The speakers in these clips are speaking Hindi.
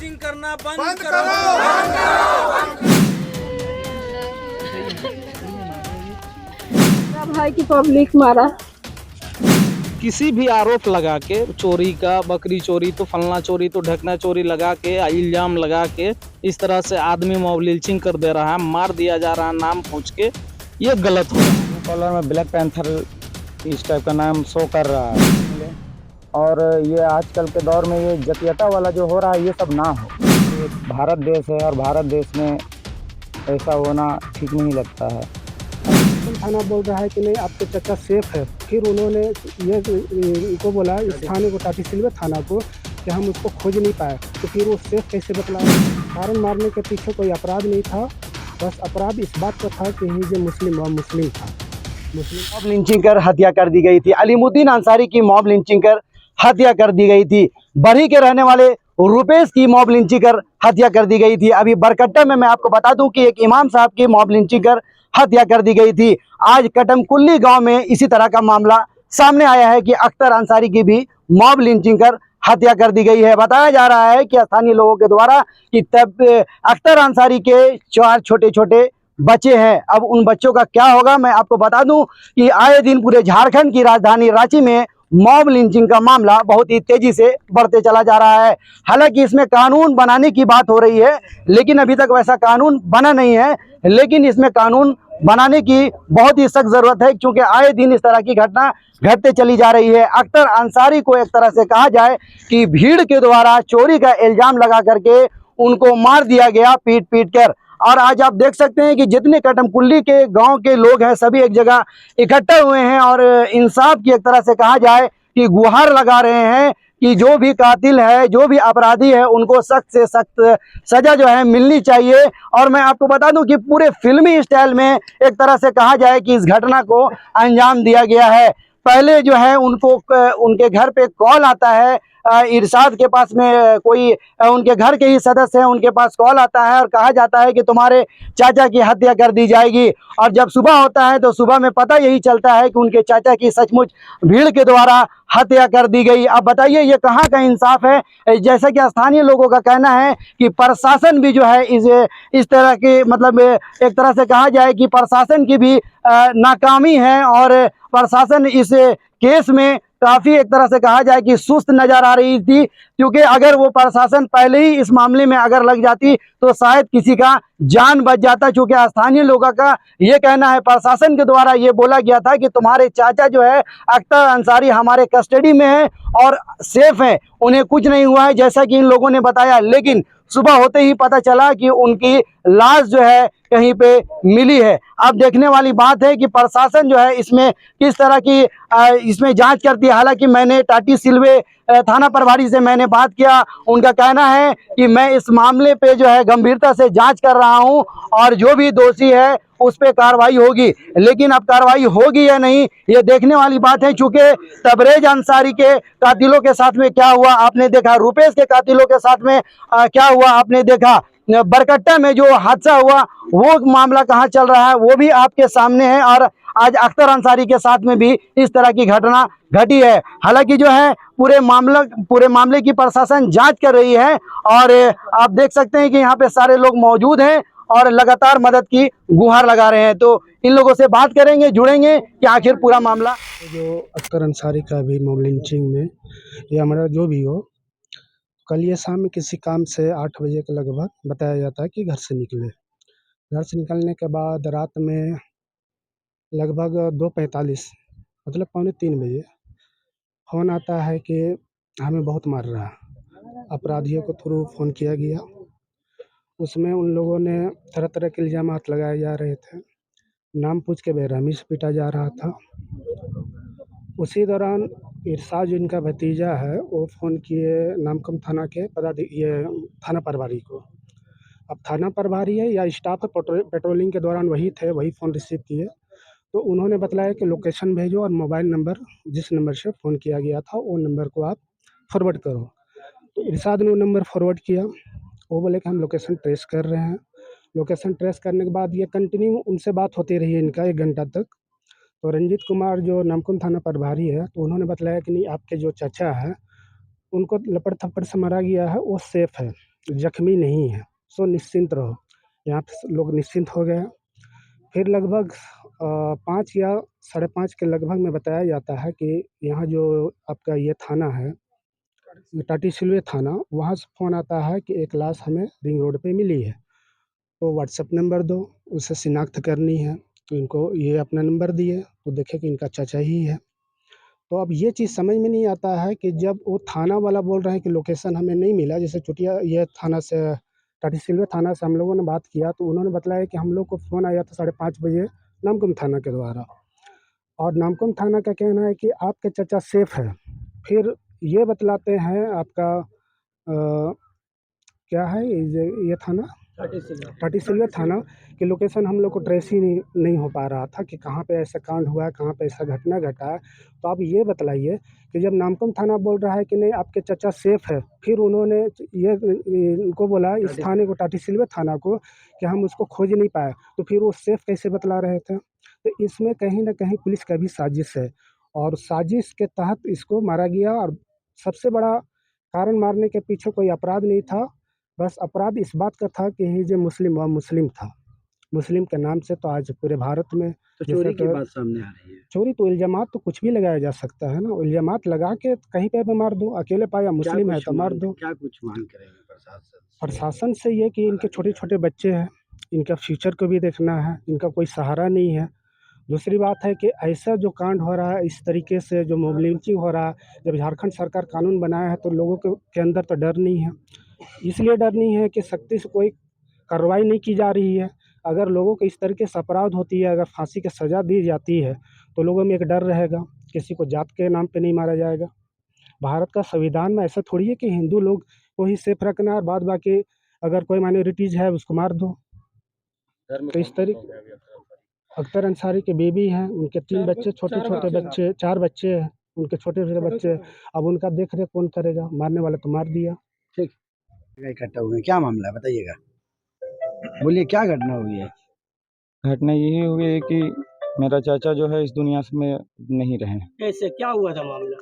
लिंचिंग करना बंद करो। मेरा भाई की पब्लिक मारा। किसी भी आरोप लगा के, चोरी का, बकरी चोरी तो फलना चोरी तो ढकना चोरी लगा के, इल्जाम लगा के इस तरह से आदमी मॉब लिंचिंग कर दे रहा है, मार दिया जा रहा है नाम पूछ के, ये गलत हो रहा है। कॉलर में ब्लैक पैंथर इस टाइप का नाम शो कर रहा है और ये आजकल के दौर में ये जातीयता वाला जो हो रहा है ये सब ना हो। ये भारत देश है और भारत देश में ऐसा होना ठीक नहीं लगता है। थाना बोल रहा है कि नहीं आपके चाचा सेफ है। फिर उन्होंने ये इनको बोला इस थाने को, टाटी सिल्वे थाना को, कि हम उसको खोज नहीं पाए। तो फिर वो सेफ कैसे बतलाया? कारण मारने के पीछे कोई अपराध नहीं था, बस अपराध इस बात का था कि ये मुस्लिम था। मॉब लिंचिंग कर हत्या कर दी गई थी। अलीमुद्दीन अंसारी की मॉब लिंचिंग कर हत्या कर दी गई थी। बरही के रहने वाले रुपेश की मॉब लिंचिंग कर हत्या कर दी गई थी। अभी बरकट्टा में मैं आपको बता दूं कि एक इमाम साहब की मॉब लिंचिंग कर हत्या कर दी गई थी। आज कटमकुल्ली गांव में इसी तरह का मामला सामने आया है कि अख्तर अंसारी की भी मॉब लिंचिंग कर हत्या कर दी गई है। बताया जा रहा है कि स्थानीय लोगों के द्वारा कि तब अख्तर अंसारी के 4 छोटे छोटे बच्चे हैं। अब उन बच्चों का क्या होगा, मैं आपको बता दूं कि आए दिन पूरे झारखंड की राजधानी रांची में मॉब लिंचिंग का मामला बहुत ही तेजी से बढ़ते चला जा रहा है। हालांकि इसमें कानून बनाने की बात हो रही है, लेकिन अभी तक वैसा कानून बना नहीं है। लेकिन इसमें कानून बनाने की बहुत ही सख्त जरूरत है, क्योंकि आए दिन इस तरह की घटना घटते चली जा रही है। अख्तर अंसारी को एक तरह से कहा जाए कि भीड़ के द्वारा चोरी का इल्जाम लगा करके उनको मार दिया गया पीट पीट कर। और आज आप देख सकते हैं कि जितने कटमकुल्ली के गांव के लोग हैं सभी एक जगह इकट्ठे हुए हैं और इंसाफ की एक तरह से कहा जाए कि गुहार लगा रहे हैं कि जो भी कातिल है, जो भी अपराधी है, उनको सख्त से सख्त सजा जो है मिलनी चाहिए। और मैं आपको बता दूं कि पूरे फिल्मी स्टाइल में एक तरह से कहा जाए कि इस घटना को अंजाम दिया गया है। पहले जो है उनको उनके घर पे कॉल आता है, इरशाद के पास में कोई उनके घर के ही सदस्य हैं, उनके पास कॉल आता है और कहा जाता है कि तुम्हारे चाचा की हत्या कर दी जाएगी। और जब सुबह होता है तो सुबह में पता यही चलता है कि उनके चाचा की सचमुच भीड़ के द्वारा हत्या कर दी गई। अब बताइए ये कहाँ का इंसाफ है? जैसा कि स्थानीय लोगों का कहना है कि प्रशासन भी जो है इस तरह के, मतलब एक तरह से कहा जाए कि प्रशासन की भी नाकामी है और प्रशासन इस केस में काफी एक तरह से कहा जाए कि सुस्त नजर आ रही थी। क्योंकि अगर वो प्रशासन पहले ही इस मामले में अगर लग जाती तो शायद किसी का जान बच जाता। क्योंकि स्थानीय लोगों का ये कहना है, प्रशासन के द्वारा ये बोला गया था कि तुम्हारे चाचा जो है अख्तर अंसारी हमारे कस्टडी में है और सेफ है, उन्हें कुछ नहीं हुआ है, जैसा कि इन लोगों ने बताया। लेकिन सुबह होते ही पता चला कि उनकी लाश जो है कहीं पे मिली है। अब देखने वाली बात है कि प्रशासन जो है इसमें किस तरह की इसमें जांच करती है। हालांकि मैंने टाटी सिल्वे थाना प्रभारी से मैंने बात किया, उनका कहना है कि मैं इस मामले पे जो है गंभीरता से जांच कर रहा हूं और जो भी दोषी है उस पे कार्रवाई होगी। लेकिन अब कार्रवाई होगी या नहीं ये देखने वाली बात है। चूंकि तबरेज अंसारी के कातिलों के साथ में क्या हुआ आपने देखा, रुपेश के कातिलों के साथ में क्या हुआ आपने देखा, बरकट्टा में जो हादसा हुआ वो मामला कहाँ चल रहा है वो भी आपके सामने है। और आज अख्तर अंसारी के साथ में भी इस तरह की घटना घटी है। हालांकि जो है पूरे मामले की प्रशासन जांच कर रही है और आप देख सकते हैं कि यहाँ पे सारे लोग मौजूद हैं और लगातार मदद की गुहार लगा रहे हैं। तो इन लोगों से बात करेंगे, जुड़ेंगे कि आखिर पूरा मामला जो अख्तर अंसारी का भी मॉब लिंचिंग में या हमारा जो भी हो, कल ये शाम में किसी काम से 8 बजे के लगभग बताया जाता है कि घर से निकले। घर से निकलने के बाद रात में लगभग 2:45 मतलब 2:45 फ़ोन आता है कि हमें बहुत मार रहा है। अपराधियों को थ्रू फ़ोन किया गया, उसमें उन लोगों ने तरह तरह के इल्ज़ामात लगाए जा रहे थे, नाम पूछ के बेरहमी से पीटा जा रहा था। उसी दौरान इरशाद जो इनका भतीजा है वो फ़ोन किए नामकम थाना के ये थाना प्रभारी को। अब थाना प्रभारी है या स्टाफ है, पेट्रोलिंग के दौरान वही थे, वही फ़ोन रिसीव किए। तो उन्होंने बताया कि लोकेशन भेजो और मोबाइल नंबर जिस नंबर से फ़ोन किया गया था वो नंबर को आप फॉरवर्ड करो। तो इरशाद ने वो नंबर फॉरवर्ड किया। वो बोले कि हम लोकेशन ट्रेस कर रहे हैं। लोकेशन ट्रेस करने के बाद ये कंटिन्यू उनसे बात होती रही इनका 1 घंटा तक। तो रंजीत कुमार जो नामकुम थाना प्रभारी है तो उन्होंने बताया कि नहीं आपके जो चाचा है उनको लपड़ थप्पड़ से मारा गया है, वो सेफ़ है। जख्मी नहीं है, सो निश्चिंत रहो। यहाँ पे लोग निश्चिंत हो गए। फिर लगभग 5 या 5:30 के लगभग में बताया जाता है कि यहाँ जो आपका ये थाना है, टाटीसिलवे थाना, वहाँ से फ़ोन आता है कि एक लाश हमें रिंग रोड पे मिली है, तो व्हाट्सएप नंबर दो, उससे शिनाख्त करनी है। तो इनको ये अपना नंबर दिए, तो देखे कि इनका चाचा ही है। तो अब ये चीज़ समझ में नहीं आता है कि जब वो थाना वाला बोल रहे हैं कि लोकेशन हमें नहीं मिला, जैसे चुटिया ये थाना से, टाटीसिलवे थाना से हम लोगों ने बात किया, तो उन्होंने बताया कि हम लोग को फ़ोन आया था 5:30 बजे नामकुम थाना के द्वारा, और नामकुम थाना का कहना है कि आपके चाचा सेफ है। फिर ये बतलाते हैं आपका क्या है ये थाना, टाटीसिलवे थाना की लोकेशन हम लोग को ट्रेस ही नहीं हो पा रहा था कि कहाँ पे ऐसा कांड हुआ है, कहाँ पे ऐसा घटना घटा है। तो आप ये बतलाइए कि जब नामकुम थाना बोल रहा है कि नहीं आपके चाचा सेफ है, फिर उन्होंने ये इनको बोला, इस थाने को, टाटीसिलवे थाना को, कि हम उसको खोज नहीं पाए, तो फिर वो सेफ कैसे बतला रहे थे? तो इसमें कहीं ना कहीं पुलिस का भी साजिश है, और साजिश के तहत इसको मारा गया। और सबसे बड़ा कारण मारने के पीछे कोई अपराध नहीं था, बस अपराध इस बात का था कि ये जो मुस्लिम था, मुस्लिम के नाम से तो आज पूरे भारत में तो जैसे चोरी की कि बात सामने आ रही है। चोरी तो इल्ज़ामात तो कुछ भी लगाया जा सकता है ना, इल्ज़ामात लगा के कहीं पे भी मार दो, अकेले पाया मुस्लिम है तो मार दो। क्या कुछ मांग करेंगे प्रशासन से? प्रशासन से ये कि इनके छोटे-छोटे बच्चे हैं, इनका फ्यूचर को भी देखना है, इनका कोई सहारा नहीं है। दूसरी बात है कि ऐसा जो कांड हो रहा है, इस तरीके से जो मॉब लिंचिंग हो रहा है, जब झारखंड सरकार कानून बनाया है तो लोगों के अंदर तो डर नहीं है। इसलिए डर नहीं है कि सख्ती से कोई कार्रवाई नहीं की जा रही है। अगर लोगों को इस तरीके से अपराध होती है, अगर फांसी की सज़ा दी जाती है, तो लोगों में एक डर रहेगा, किसी को जात के नाम पे नहीं मारा जाएगा। भारत का संविधान में ऐसा थोड़ी है कि हिंदू लोग को ही सेफ रखना है और बाद बाकी अगर कोई माइनॉरिटीज़ है उसको मार दो। तो इस तरीके अख्तर अंसारी के बेबी हैं, उनके 3 बच्चे, छोटे-छोटे बच्चे, 4 बच्चे हैं, उनके छोटे-छोटे बच्चे। अब उनका देख-रेख कौन करेगा? मारने वाला तो मार दिया। इकट्ठा हुए, क्या मामला है बताइएगा? बोलिए, क्या घटना हुई है? घटना यही हुई है कि मेरा चाचा जो है इस दुनिया में नहीं रहे। कैसे, क्या हुआ था मामला?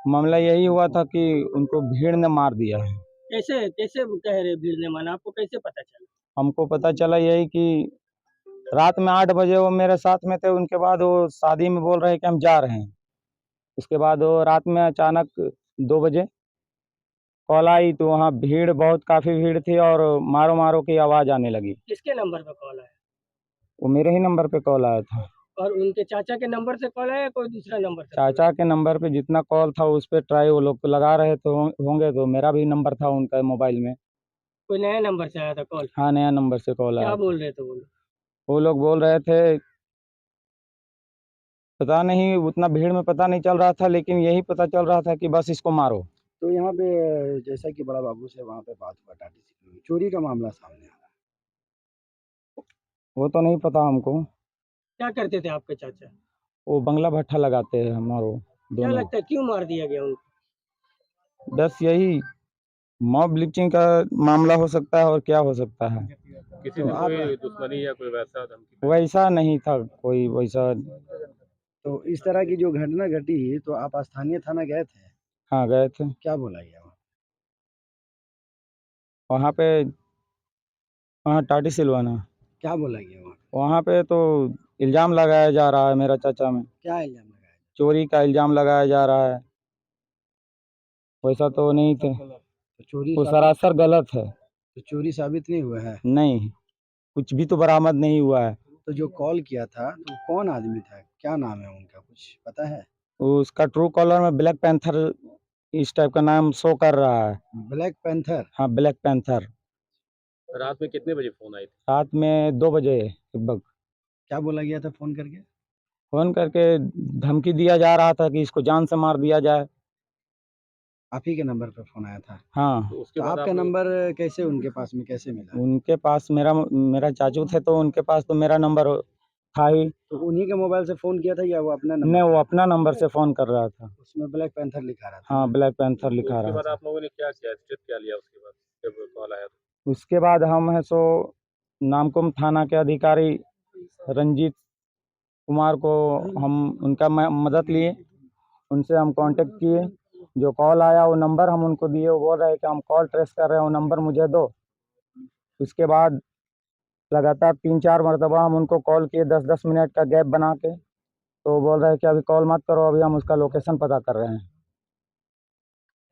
मामला यही हुआ था कि उनको भीड़ ने मार दिया है। कैसे कैसे कह रहे भीड़ ने मारा, आपको कैसे पता चला? हमको पता चला यही कि रात में 8 बजे वो मेरे साथ में थे, उनके बाद वो शादी में बोल रहे हैं कि हम जा रहे हैं। उसके बाद वो रात में अचानक 2 बजे कॉल आई, तो वहाँ भीड़ बहुत काफ़ी भीड़ थी और मारो मारो की आवाज़ आने लगी। किसके नंबर पे कॉल आया? वो मेरे ही नंबर पे कॉल आया था। और उनके चाचा के नंबर से कॉल आया या कोई दूसरा नंबर से? चाचा के नंबर पे जितना कॉल था उस पे ट्राई वो लोग तो लगा रहे तो होंगे, तो मेरा भी नंबर था उनका मोबाइल में। कोई नया नंबर से आया था कॉल? हाँ, नया नंबर से कॉल आया क्या था। बोल रहे थे वो लोग? वो लोग बोल रहे थे, पता नहीं, उतना भीड़ में पता नहीं चल रहा था, लेकिन यही पता चल रहा था कि बस इसको मारो। तो यहाँ पे जैसा कि बड़ा बाबू से वहाँ पे बात हुआ, टाटीसिलवे में चोरी का मामला सामने आ रहा वो तो नहीं पता हमको। क्या करते थे आपके चाचा? वो बंगला भट्ठा लगाते हैं हमारो क्या दोनों। लगता है क्यों मार दिया गया उनको? बस यही मॉब लिंचिंग का मामला हो सकता है, और क्या हो सकता है। किसी से कोई दुश्मनी या कोई वैसा धमकी? वैसा नहीं था कोई वैसा। है। तो इस तरह की जो घटना घटी, तो आप स्थानीय थाना गए थे? हाँ, गए थे क्या बोला गया वहाँ? वहाँ पे। वहाँ टाटीसिलवा ना, क्या बोला गया वहाँ? वहाँ पे तो इल्ज़ाम लगाया जा रहा है मेरा चाचा में। क्या इल्जाम लगाया? चोरी का इल्ज़ाम लगाया जा रहा है। वैसा तो नहीं थे, तो चोरी वो साबित, सरासर गलत है। तो चोरी साबित नहीं हुआ है? नहीं, कुछ भी तो बरामद नहीं हुआ है। तो जो कॉल किया था तो कौन आदमी था, क्या नाम है उनका, कुछ पता है? उसका ट्रू कॉलर में ब्लैक पैंथर इस टाइप का नाम शो कर रहा है। Black panther? हाँ, ब्लैक पैंथर। रात में कितने बजे फोन आई थी? रात में 2 बजे लगभग क्या बोला गया था फोन करके? फ़ोन करके धमकी दिया जा रहा था कि इसको जान से मार दिया जाए। आप ही के नंबर पर फोन आया था? हाँ, तो उसके तो बाद आपका आप लोग नंबर कैसे उनके पास में कैसे मिला? उनके पास मेरा चाचू थे, तो उनके पास तो मेरा नंबर था ही। तो उन्हीं के मोबाइल से फोन किया था या वो अपना नहीं, नंबर? वो अपना नंबर से फ़ोन कर रहा था। उसमें ब्लैक पैंथर लिखा रहा था? हाँ, ब्लैक पैंथर लिखा उसके रहा बाद था। आप लोगों ने क्या किया, स्टेप क्या लिया उसके बाद जब कॉल आया तो? उसके बाद हम है सो नामकुम थाना के अधिकारी रंजीत कुमार को हम उनका मदद लिए, उनसे हम कांटेक्ट किए, जो कॉल आया वो नंबर हम उनको दिए, वो बोल रहे हैं कि हम कॉल ट्रेस कर रहे हैं, वो नंबर मुझे दो। उसके बाद लगातार 3-4 मरतबा हम उनको कॉल किए 10-10 मिनट का गैप बना के, तो वो बोल रहे हैं कि अभी कॉल मत करो, अभी हम उसका लोकेशन पता कर रहे हैं।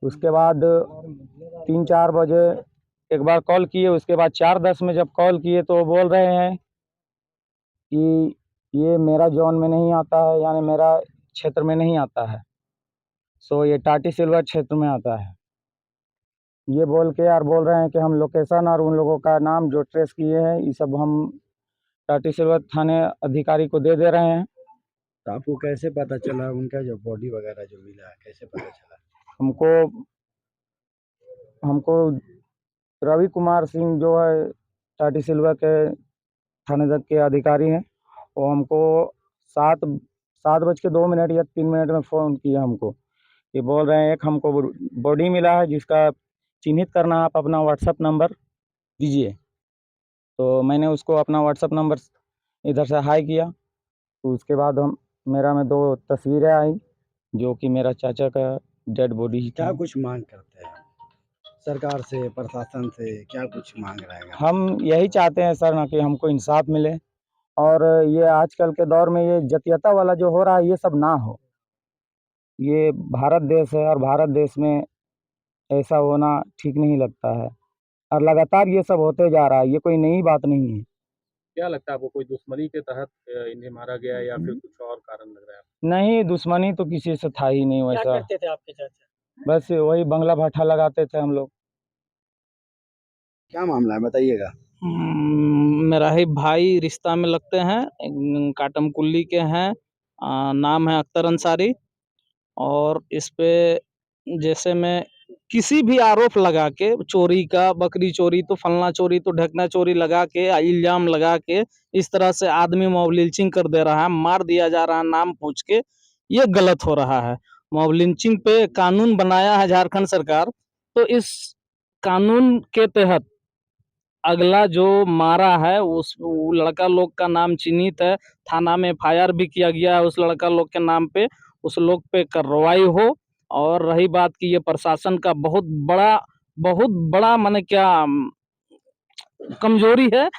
उसके बाद 3-4 बजे एक बार कॉल किए, उसके बाद 4:10 में जब कॉल किए तो वो बोल रहे हैं कि ये मेरा जोन में नहीं आता है, यानी मेरा क्षेत्र में नहीं आता है, सो ये टाटी सिल्वर क्षेत्र में आता है। ये बोल के यार बोल रहे हैं कि हम लोकेशन और उन लोगों का नाम जो ट्रेस किए हैं ये सब हम टाटी सिल्वर थाने अधिकारी को दे रहे हैं। तो आपको कैसे पता चला उनका जो बॉडी वगैरह जो मिला है, कैसे पता चला? हमको रवि कुमार सिंह जो है टाटी सिल्वर के थाने के अधिकारी हैं, वो हमको 7:02 या 3 मिनट में फ़ोन किया हमको। ये बोल रहे हैं एक हमको बॉडी मिला है जिसका चिन्हित करना है, आप अपना व्हाट्सएप नंबर दीजिए। तो मैंने उसको अपना व्हाट्सएप नंबर इधर से हाई किया, तो उसके बाद मेरा में 2 तस्वीरें आई जो कि मेरा चाचा का डेड बॉडी ही क्या था। कुछ मांग करते हैं सरकार से, प्रशासन से, क्या कुछ मांग रहे हैं? हम यही चाहते हैं सर ना कि हमको इंसाफ मिले, और ये आजकल के दौर में ये जातीयता वाला जो हो रहा है ये सब ना हो। ये भारत देश है और भारत देश में ऐसा होना ठीक नहीं लगता है, और लगातार ये सब होते जा रहा है, ये कोई नई बात नहीं है। क्या लगता है आपको, कोई दुश्मनी के तहत इन्हें मारा गया या फिर कुछ और कारण लग रहा है? नहीं, दुश्मनी तो किसी से था ही नहीं क्या वैसा। करते थे आपके चाचा? बस वही बंगला भट्ठा लगाते थे हम लोग। क्या मामला है बताइएगा? मेरा ही भाई रिश्ता में लगते हैं, काटम कुल्ली के हैं। नाम है अख्तर अंसारी। और इस पे जैसे मैं किसी भी आरोप लगा के, चोरी का, बकरी चोरी तो फलना चोरी तो ढकना चोरी लगा के, इल्जाम लगा के इस तरह से आदमी मॉब लिंचिंग कर दे रहा है, मार दिया जा रहा है नाम पूछ के, ये गलत हो रहा है। मॉब लिंचिंग पे कानून बनाया है झारखंड सरकार, तो इस कानून के तहत अगला जो मारा है वो लड़का लोग का नाम चिन्हित है, थाना में एफआईआर भी किया गया है उस लड़का लोग के नाम पे, उस लोग पे कार्रवाई हो। और रही बात कि ये प्रशासन का बहुत बड़ा माने क्या कमजोरी है।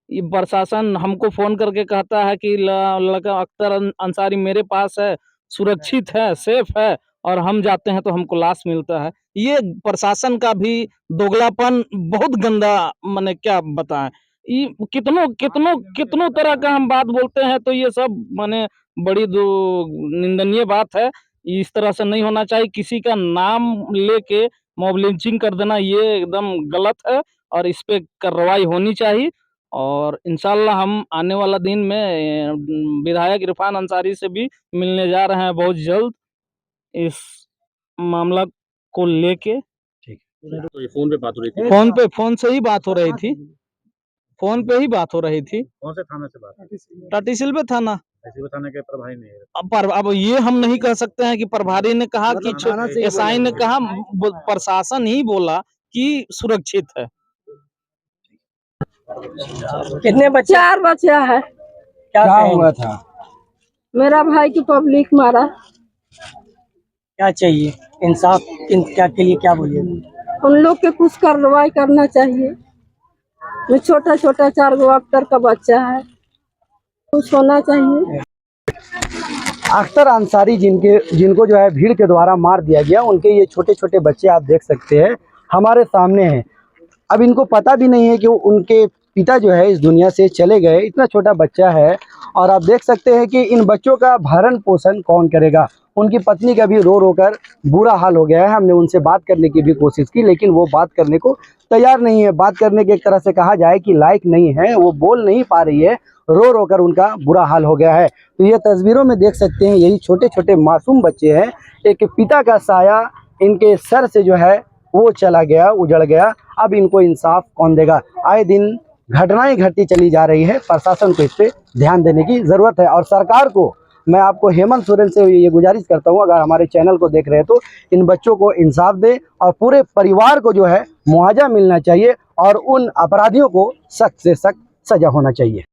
ये प्रशासन हमको फोन करके कहता है कि लड़का अख्तर अंसारी मेरे पास है, सुरक्षित है, सेफ है, और हम जाते हैं तो हमको लाश मिलता है। ये प्रशासन का भी दोगलापन बहुत गंदा, माने क्या बताएं। ये कितनों तरह का हम बात बोलते हैं, तो ये सब माने बड़ी निंदनीय बात है। इस तरह से नहीं होना चाहिए, किसी का नाम लेके मॉब लिंचिंग कर देना ये एकदम गलत है, और इस पे कार्रवाई होनी चाहिए। और इंशाल्लाह हम आने वाला दिन में विधायक इरफान अंसारी से भी मिलने जा रहे हैं बहुत जल्द इस मामला को लेके। तो ये फोन पे बात हो रही थी? फोन से ही बात हो रही थी, फोन पे ही बात हो रही थी। कौन से थाने से बात? टाटी सिल्वे थाना। थाने के प्रभारी नहीं है? अब ये हम नहीं कह सकते हैं कि प्रभारी ने कहा कि एसआई ने कहा, प्रशासन ही बोला कि सुरक्षित है। कितने बच्चे? 4 बच्चा है। क्या हुआ था? मेरा भाई की पब्लिक मारा। क्या चाहिए इंसाफ क्या के लिए, क्या बोलिए? उन लोग के कुछ कार्रवाई करना चाहिए। मैं छोटा 4 गो अख्तर का बच्चा है, कुछ होना चाहिए। अख्तर अंसारी जिनको जो है भीड़ के द्वारा मार दिया गया, उनके ये छोटे छोटे बच्चे आप देख सकते हैं हमारे सामने हैं। अब इनको पता भी नहीं है कि उनके पिता जो है इस दुनिया से चले गए। इतना छोटा बच्चा है, और आप देख सकते हैं कि इन बच्चों का भरण पोषण कौन करेगा। उनकी पत्नी का भी रो रो कर बुरा हाल हो गया है। हमने उनसे बात करने की भी कोशिश की, लेकिन वो बात करने को तैयार नहीं है। बात करने के एक तरह से कहा जाए कि लायक नहीं है, वो बोल नहीं पा रही है, रो रो कर उनका बुरा हाल हो गया है। तो ये तस्वीरों में देख सकते हैं, यही छोटे छोटे मासूम बच्चे हैं। एक पिता का साया इनके सर से जो है वो चला गया, उजड़ गया। अब इनको इंसाफ कौन देगा? आए दिन घटनाएं घटती चली जा रही है। प्रशासन को इस पर ध्यान देने की ज़रूरत है, और सरकार को मैं आपको हेमंत सोरेन से ये गुजारिश करता हूँ, अगर हमारे चैनल को देख रहे हैं तो इन बच्चों को इंसाफ दे, और पूरे परिवार को जो है मुआवजा मिलना चाहिए, और उन अपराधियों को सख्त से सख्त सजा होना चाहिए।